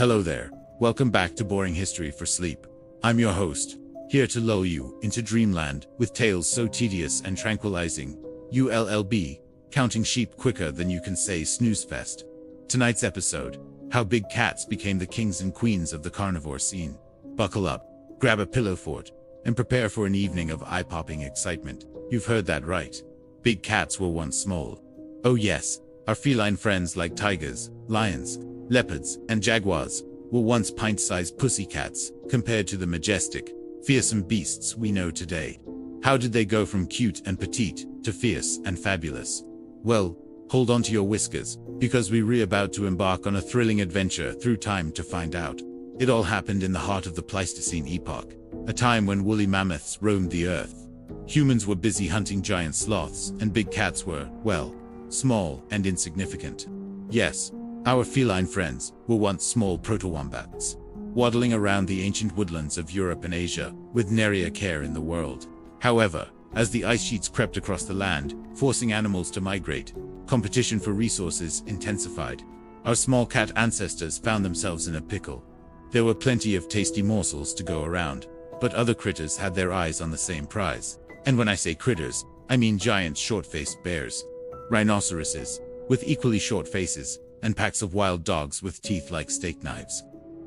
Hello there. Welcome back to Boring History for Sleep. I'm your host, here to lull you into dreamland with tales so tedious and tranquilizing. ULLB, counting sheep quicker than you can say snooze fest. Tonight's episode, how big cats became the kings and queens of the carnivore scene. Buckle up, grab a pillow fort, and prepare for an evening of eye-popping excitement. You've heard that right. Big cats were once small. Oh yes, our feline friends like tigers, lions, leopards, and jaguars were once pint-sized pussycats compared to the majestic, fearsome beasts we know today. How did they go from cute and petite to fierce and fabulous? Well, hold on to your whiskers, because we're about to embark on a thrilling adventure through time to find out. It all happened in the heart of the Pleistocene epoch, a time when woolly mammoths roamed the earth. Humans were busy hunting giant sloths, and big cats were, well, small and insignificant. Yes, our feline friends were once small proto-wombats, waddling around the ancient woodlands of Europe and Asia with nary a care in the world. However, as the ice sheets crept across the land, forcing animals to migrate, competition for resources intensified. Our small cat ancestors found themselves in a pickle. There were plenty of tasty morsels to go around, but other critters had their eyes on the same prize. And when I say critters, I mean giant short-faced bears, rhinoceroses with equally short faces, and packs of wild dogs with teeth like steak knives.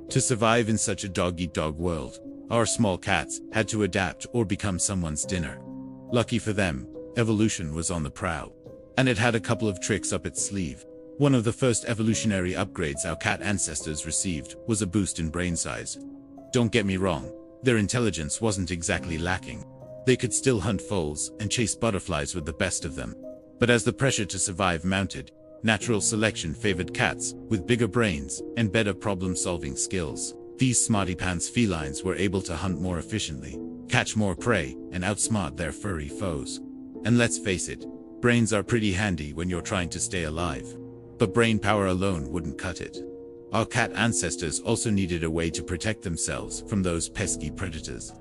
To survive in such a dog-eat-dog world, our small cats had to adapt or become someone's dinner. Lucky for them, evolution was on the prowl, and it had a couple of tricks up its sleeve. One of the first evolutionary upgrades our cat ancestors received was a boost in brain size. Don't get me wrong, their intelligence wasn't exactly lacking. They could still hunt foals and chase butterflies with the best of them. But as the pressure to survive mounted, natural selection favored cats with bigger brains and better problem-solving skills. These smarty-pants felines were able to hunt more efficiently, catch more prey, and outsmart their furry foes. And let's face it, brains are pretty handy when you're trying to stay alive. But brain power alone wouldn't cut it. Our cat ancestors also needed a way to protect themselves from those pesky predators.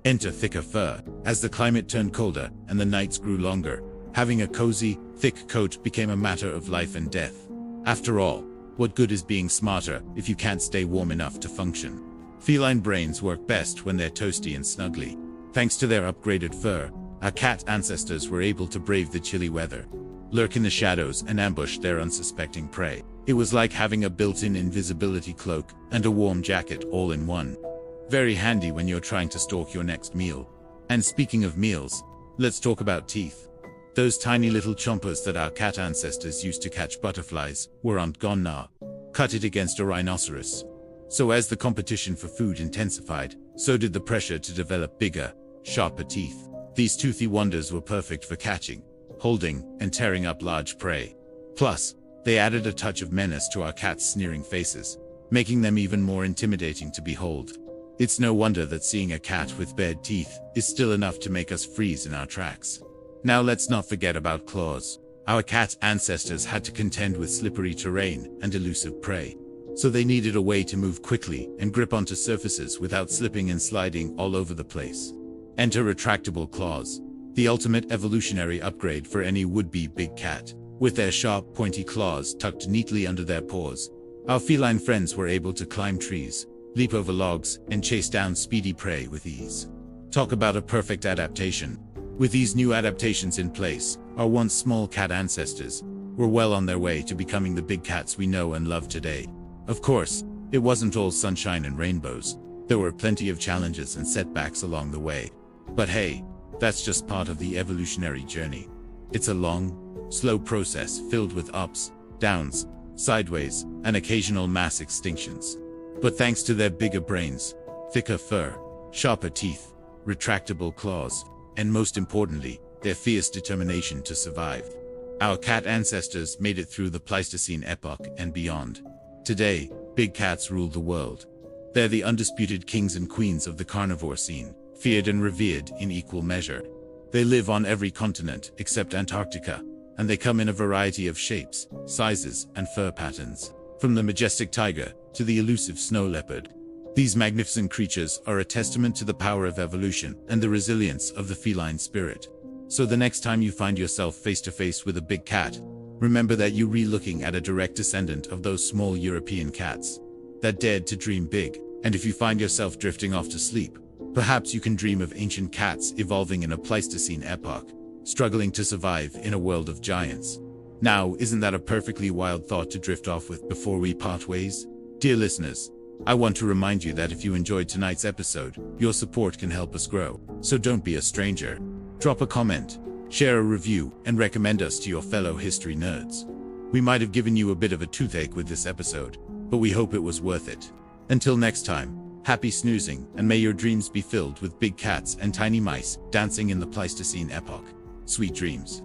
Enter thicker fur. As the climate turned colder and the nights grew longer, having a cozy, thick coat became a matter of life and death. After all, what good is being smarter if you can't stay warm enough to function? Feline brains work best when they're toasty and snuggly. Thanks to their upgraded fur, our cat ancestors were able to brave the chilly weather, lurk in the shadows, and ambush their unsuspecting prey. It was like having a built-in invisibility cloak and a warm jacket all in one. Very handy when you're trying to stalk your next meal. And speaking of meals, let's talk about teeth. Those tiny little chompers that our cat ancestors used to catch butterflies weren't gone now. Cut it against a rhinoceros. So as the competition for food intensified, so did the pressure to develop bigger, sharper teeth. These toothy wonders were perfect for catching, holding, and tearing up large prey. Plus, they added a touch of menace to our cats' sneering faces, making them even more intimidating to behold. It's no wonder that seeing a cat with bared teeth is still enough to make us freeze in our tracks. Now let's not forget about claws. Our cat ancestors had to contend with slippery terrain and elusive prey, so they needed a way to move quickly and grip onto surfaces without slipping and sliding all over the place. Enter retractable claws, the ultimate evolutionary upgrade for any would-be big cat. With their sharp, pointy claws tucked neatly under their paws, our feline friends were able to climb trees, leap over logs, and chase down speedy prey with ease. Talk about a perfect adaptation. With these new adaptations in place, our once small cat ancestors were well on their way to becoming the big cats we know and love today. Of course, it wasn't all sunshine and rainbows. There were plenty of challenges and setbacks along the way. But hey, that's just part of the evolutionary journey. It's a long, slow process filled with ups, downs, sideways, and occasional mass extinctions. But thanks to their bigger brains, thicker fur, sharper teeth, retractable claws, and most importantly, their fierce determination to survive, our cat ancestors made it through the Pleistocene epoch and beyond. Today, big cats rule the world. They're the undisputed kings and queens of the carnivore scene, feared and revered in equal measure. They live on every continent except Antarctica, and they come in a variety of shapes, sizes, and fur patterns, from the majestic tiger to the elusive snow leopard. These magnificent creatures are a testament to the power of evolution and the resilience of the feline spirit. So the next time you find yourself face to face with a big cat, remember that you're looking at a direct descendant of those small European cats. that dared to dream big. And if you find yourself drifting off to sleep, perhaps you can dream of ancient cats evolving in a Pleistocene epoch, struggling to survive in a world of giants. Now, isn't that a perfectly wild thought to drift off with before we part ways? Dear listeners, I want to remind you that if you enjoyed tonight's episode, your support can help us grow. So don't be a stranger. Drop a comment, share a review, and recommend us to your fellow history nerds. We might have given you a bit of a toothache with this episode, but we hope it was worth it. Until next time, happy snoozing, and may your dreams be filled with big cats and tiny mice dancing in the Pleistocene epoch. Sweet dreams.